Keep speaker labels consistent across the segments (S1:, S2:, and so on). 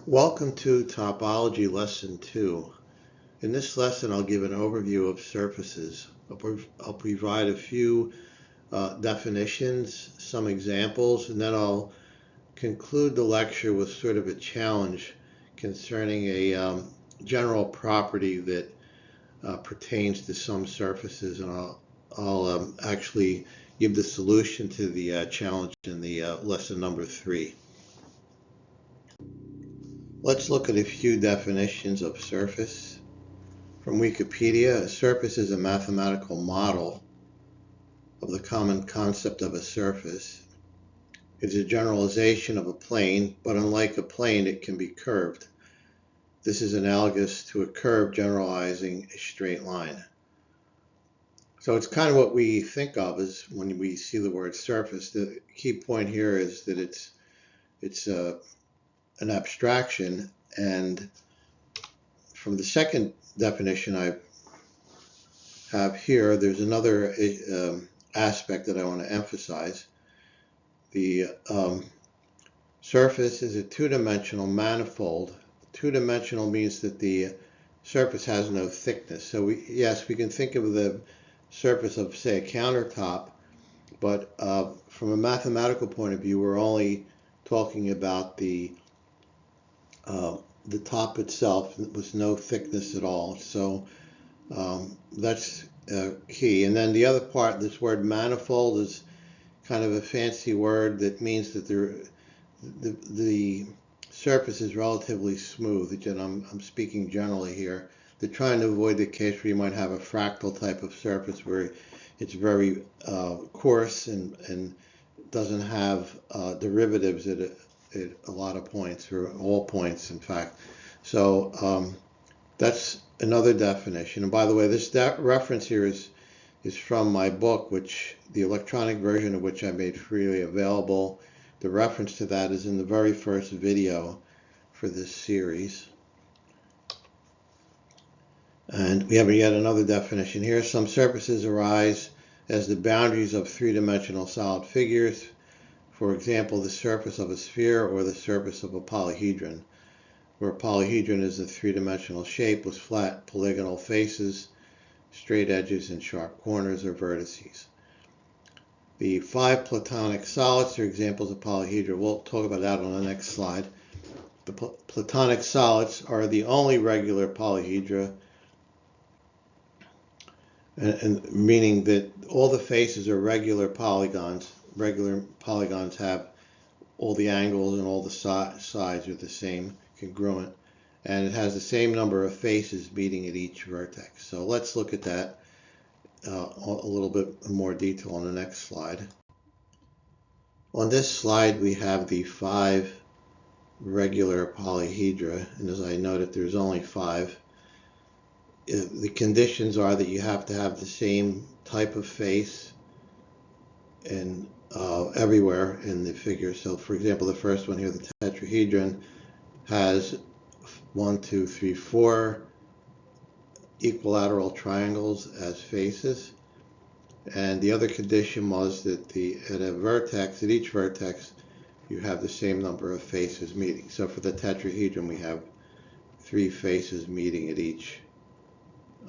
S1: Welcome to Topology Lesson 2. In this lesson, I'll give an overview of surfaces. I'll provide a few definitions, some examples, and then I'll conclude the lecture with sort of a challenge concerning a general property that pertains to some surfaces, and I'll actually give the solution to the challenge in the lesson number 3. Let's look at a few definitions of surface. From Wikipedia, a surface is a mathematical model of the common concept of a surface. It is a generalization of a plane, but unlike a plane, it can be curved. This is analogous to a curve generalizing a straight line. So it's kind of what we think of as when we see the word surface. The key point here is that it's an abstraction, and from the second definition I have here, there's another aspect that I want to emphasize. The surface is a two-dimensional manifold. Two-dimensional means that the surface has no thickness. So we can think of the surface of, say, a countertop, but from a mathematical point of view, we're only talking about the top itself with no thickness at all. So that's key. And then the other part, this word manifold, is kind of a fancy word that means that the surface is relatively smooth. Again, I'm speaking generally here. They're trying to avoid the case where you might have a fractal type of surface where it's very coarse and doesn't have derivatives at a lot of points, or all points, in fact. So that's another definition. And by the way, this reference here is from my book, which the electronic version of which I made freely available. The reference to that is in the very first video for this series. And we have yet another definition here. Some surfaces arise as the boundaries of three-dimensional solid figures. For example, the surface of a sphere or the surface of a polyhedron, where a polyhedron is a three-dimensional shape with flat polygonal faces, straight edges, and sharp corners or vertices. The 5 platonic solids are examples of polyhedra. We'll talk about that on the next slide. The platonic solids are the only regular polyhedra, and meaning that all the faces are regular polygons. Regular polygons have all the angles and all the sides are the same, congruent, and it has the same number of faces meeting at each vertex. So let's look at that a little bit more detail on the next slide. On this slide, we have the 5 regular polyhedra, and as I noted, there's only 5. The conditions are that you have to have the same type of face and everywhere in the figure. So for example, the first one here, the tetrahedron, has 1, 2, 3, 4 equilateral triangles as faces. And the other condition was that at each vertex, you have the same number of faces meeting. So for the tetrahedron, we have 3 faces meeting at each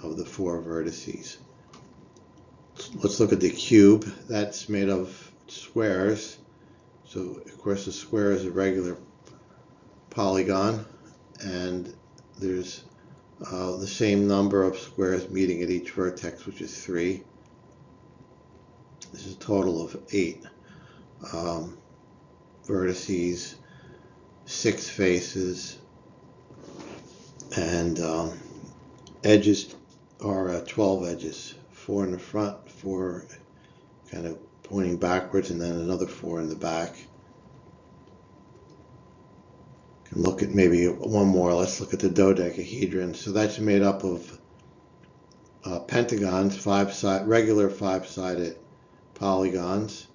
S1: of the 4 vertices. Let's look at the cube. That's made of squares. So of course a square is a regular polygon, and there's the same number of squares meeting at each vertex, which is 3. This is a total of 8 vertices, 6 faces, and edges are 12 edges, 4 in the front, 4 kind of pointing backwards, and then another 4 in the back. Can look at maybe one more. Let's look at the dodecahedron. So that's made up of pentagons, regular 5-sided polygons,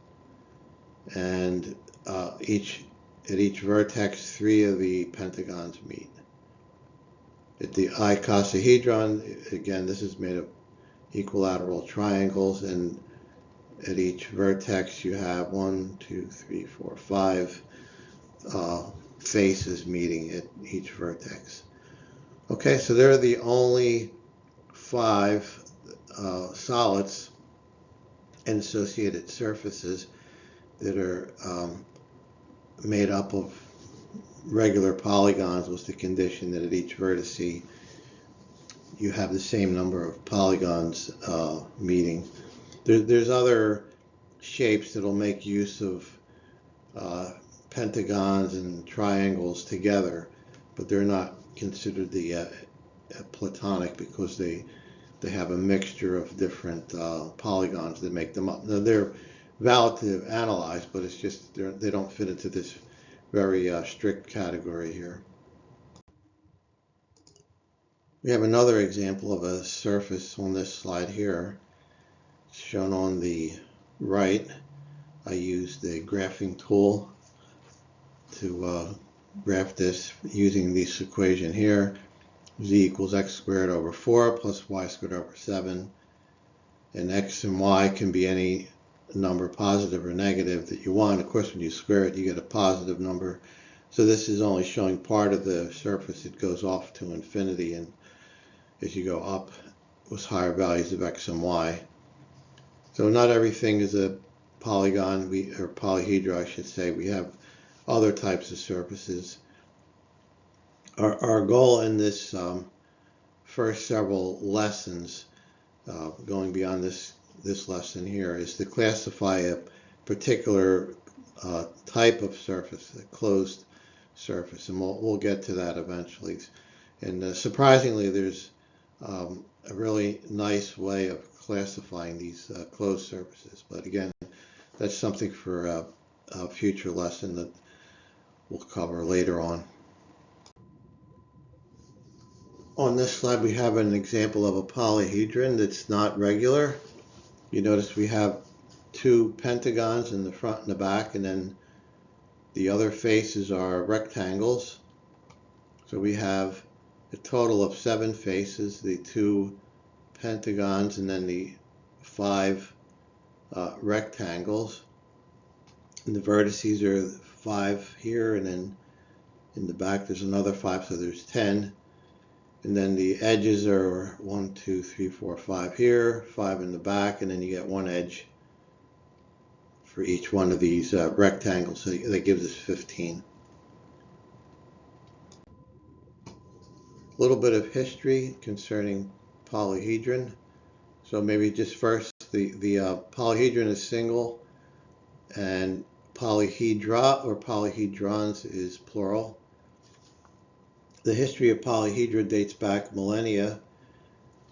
S1: and at each vertex 3 of the pentagons meet. At the icosahedron, again, this is made of equilateral triangles, and at each vertex you have 1, 2, 3, 4, 5 faces meeting at each vertex. Okay, so there are the only 5 solids and associated surfaces that are made up of regular polygons, with the condition that at each vertice you have the same number of polygons meeting. There's other shapes that'll make use of pentagons and triangles together, but they're not considered the platonic because they have a mixture of different polygons that make them up. Now, they're valid to analyze, but it's just they don't fit into this very strict category here. We have another example of a surface on this slide here. It's shown on the right. I used the graphing tool to graph this using this equation here. Z equals x squared over 4 plus y squared over 7. And x and y can be any number, positive or negative, that you want. Of course, when you square it, you get a positive number. So this is only showing part of the surface. It goes off to infinity, and as you go up with higher values of x and y. So not everything is a polygon, or polyhedra, I should say. We have other types of surfaces. Our goal in this first several lessons, going beyond this lesson here, is to classify a particular type of surface, a closed surface, and we'll get to that eventually. And surprisingly, there's a really nice way of classifying these closed surfaces. But again, that's something for a future lesson that we'll cover later on. On this slide, we have an example of a polyhedron that's not regular. You notice we have 2 pentagons in the front and the back, and then the other faces are rectangles. So we have a total of 7 faces, the 2 pentagons, and then the 5 rectangles. And the vertices are 5 here, and then in the back there's another 5, so there's 10. And then the edges are 1, 2, 3, 4, 5 here, 5 in the back, and then you get 1 edge for each one of these rectangles. So that gives us 15. A little bit of history concerning polyhedron. So maybe just first, the polyhedron is single, and polyhedra or polyhedrons is plural. The history of polyhedra dates back millennia.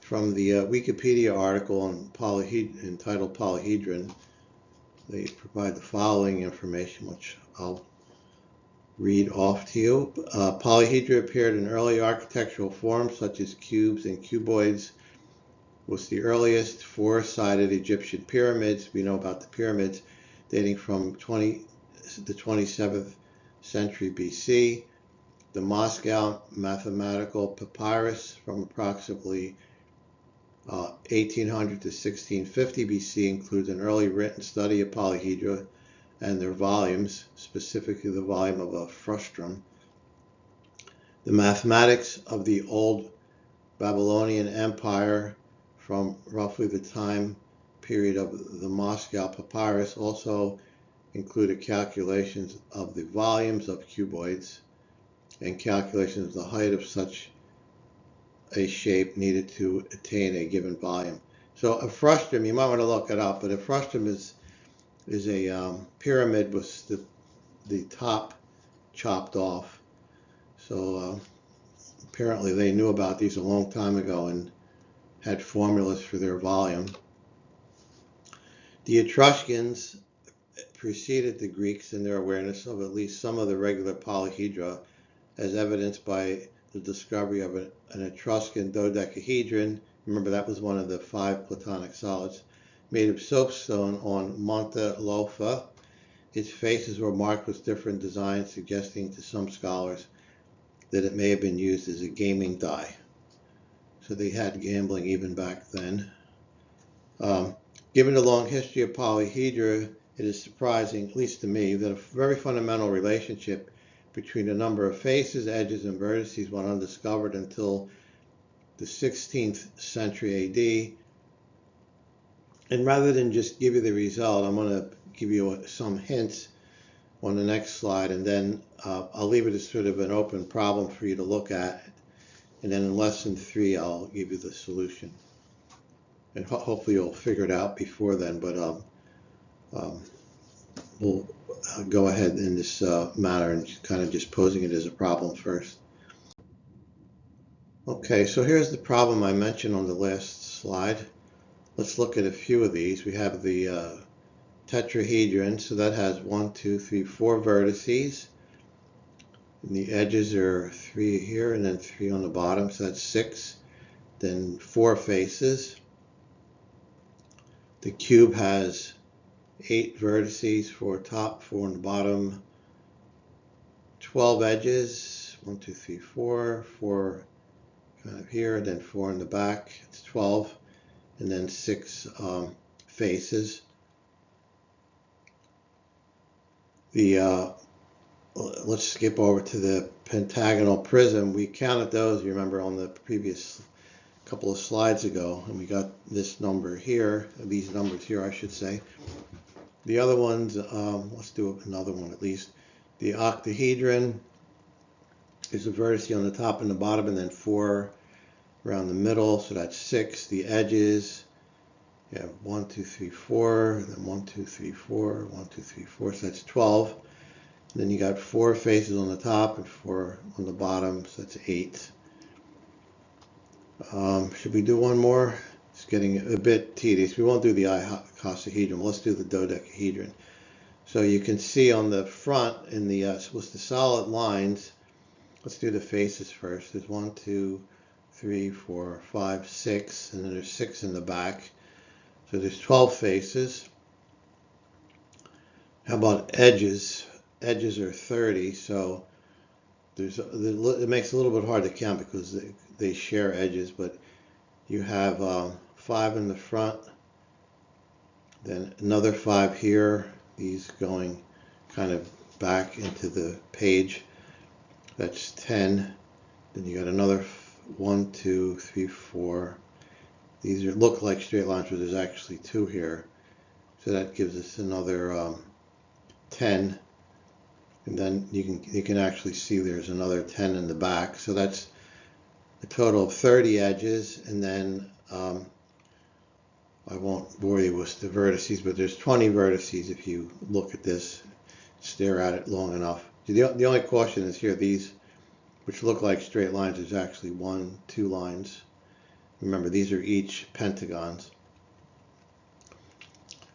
S1: From the Wikipedia article on entitled Polyhedron, they provide the following information, which I'll read off to you. Polyhedra appeared in early architectural forms such as cubes and cuboids, was the earliest 4-sided Egyptian pyramids. We know about the pyramids dating from the 27th century BC. The Moscow mathematical papyrus from approximately 1800 to 1650 BC includes an early written study of polyhedra and their volumes, specifically the volume of a frustrum. The mathematics of the old Babylonian Empire from roughly the time period of the Moscow papyrus also included calculations of the volumes of cuboids and calculations of the height of such a shape needed to attain a given volume. So a frustrum, you might want to look it up, but a frustrum is a pyramid with the top chopped off. So apparently they knew about these a long time ago and had formulas for their volume. The Etruscans preceded the Greeks in their awareness of at least some of the regular polyhedra, as evidenced by the discovery of an Etruscan dodecahedron. Remember, that was one of the 5 platonic solids, made of soapstone on Monte Lofa. Its faces were marked with different designs, suggesting to some scholars that it may have been used as a gaming die. So they had gambling even back then. Given the long history of polyhedra, it is surprising, at least to me, that a very fundamental relationship between the number of faces, edges, and vertices went undiscovered until the 16th century AD. And rather than just give you the result, I'm going to give you some hints on the next slide, and then I'll leave it as sort of an open problem for you to look at. And then in lesson 3, I'll give you the solution. And hopefully you'll figure it out before then, but we'll go ahead in this manner and kind of just posing it as a problem first. Okay, so here's the problem I mentioned on the last slide. Let's look at a few of these. We have the tetrahedron, so that has 1, 2, 3, 4 vertices. And the edges are 3 here and then 3 on the bottom, so that's 6. Then 4 faces. The cube has 8 vertices, 4 top, 4 on the bottom, 12 edges, 1, 2, 3, 4, 4 kind of here, and then 4 in the back, it's 12, and then 6 faces. Let's skip over to the pentagonal prism. We counted those, you remember, on the previous couple of slides ago, and we got this number here, these numbers here I should say. The other ones, let's do another one at least. The octahedron is a vertex on the top and the bottom, and then 4 around the middle, so that's 6. The edges, you have 1, 2, 3, 4, then 1, 2, 3, 4, 1, 2, 3, 4, so that's 12. And then you got 4 faces on the top and 4 on the bottom, so that's 8. Should we do one more? It's getting a bit tedious. We won't do the icosahedron. Let's do the dodecahedron. So you can see on the front in the with the solid lines, let's do the faces first. There's 1, 2, 3, 4, 5, 6, and then there's 6 in the back. So there's 12 faces. How about edges? Edges are 30, so it makes it a little bit hard to count because they share edges, but you have 5 in the front, then another 5 here, these going kind of back into the page, that's 10. Then you got another 1, 2, 3, 4. These look like straight lines, but there's actually 2 here, so that gives us another 10. And then you can actually see there's another 10 in the back, so that's a total of 30 edges. And then I won't bore you with the vertices, but there's 20 vertices if you look at this, stare at it long enough. The only caution is here, these which look like straight lines, is actually 1, 2 lines. Remember, these are each pentagons.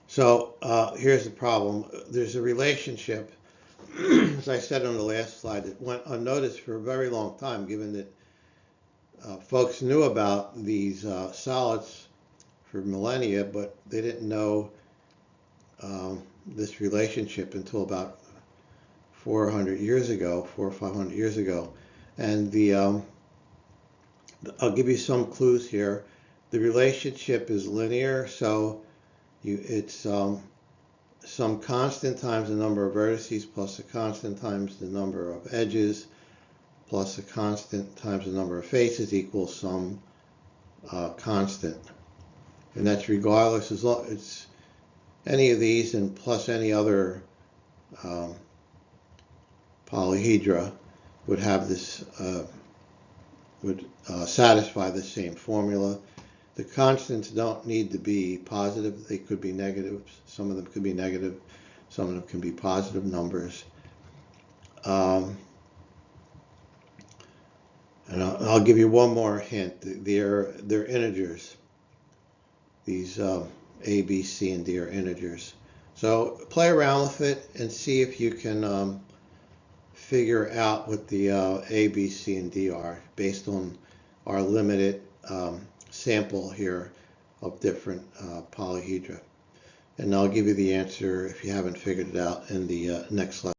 S1: So here's the problem. There's a relationship, as I said on the last slide, that went unnoticed for a very long time, given that folks knew about these solids for millennia, but they didn't know this relationship until about 400 years ago, 400 or 500 years ago. And I'll give you some clues here. The relationship is linear, so it's some constant times the number of vertices plus a constant times the number of edges plus a constant times the number of faces equals some constant. And that's regardless, as long it's any of these and plus any other polyhedra would have this, would satisfy the same formula. The constants don't need to be positive. They could be negative. Some of them could be negative. Some of them can be positive numbers. And I'll give you one more hint. They're integers. These A, B, C, and D are integers. So play around with it and see if you can figure out what the A, B, C, and D are based on our limited sample here of different polyhedra. And I'll give you the answer if you haven't figured it out in the next slide.